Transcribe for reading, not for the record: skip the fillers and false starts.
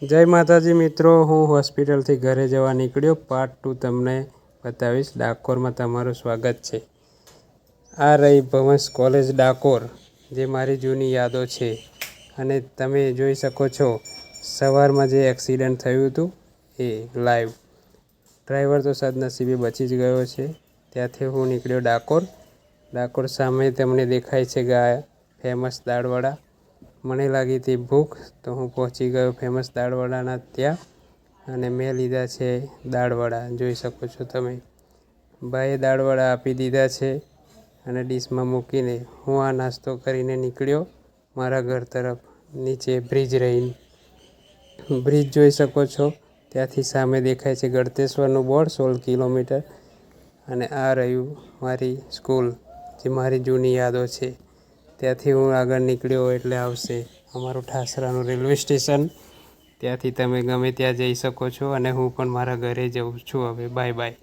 જય માતાજી મિત્રો, હું હોસ્પિટલથી ઘરે જવા નીકળ્યો. પાર્ટ 2 તમને બતાવીશ. ડાકોરમાં તમારું સ્વાગત છે. આ રહી ભવંસ કોલેજ ડાકોર, જે મારી જૂની યાદો છે. અને તમે જોઈ શકો છો સવારમાં જે એક્સિડન્ટ થયું હતું એ લાઈવ. ડ્રાઈવર તો સદનસીબે બચી જ ગયો છે. ત્યાંથી હું નીકળ્યો ડાકોર સામે તમને દેખાય છે ગયા ફેમસ દાળવડા. મને લાગી હતી ભૂખ, તો હું પહોંચી ગયો ફેમસ દાળવડાના ત્યાં અને મેં લીધા છે દાળવડા. જોઈ શકો છો તમે, ભાઈએ દાળવડા આપી દીધા છે અને ડીશમાં મૂકીને હું આ નાસ્તો કરીને નીકળ્યો મારા ઘર તરફ. નીચે બ્રિજ રહીને બ્રિજ જોઈ શકો છો. ત્યાંથી સામે દેખાય છે ગળતેશ્વરનું બોર્ડ 16 કિલોમીટર. અને આ રહ્યું મારી સ્કૂલ, જે મારી જૂની યાદો છે. ત્યાંથી હું આગળ નીકળ્યો એટલે આવશે અમારું ઠાસરાનું રેલવે સ્ટેશન. ત્યાંથી તમે ગમે ત્યાં જઈ શકો છો અને હું પણ મારા ઘરે જઉં છું હવે. Bye bye.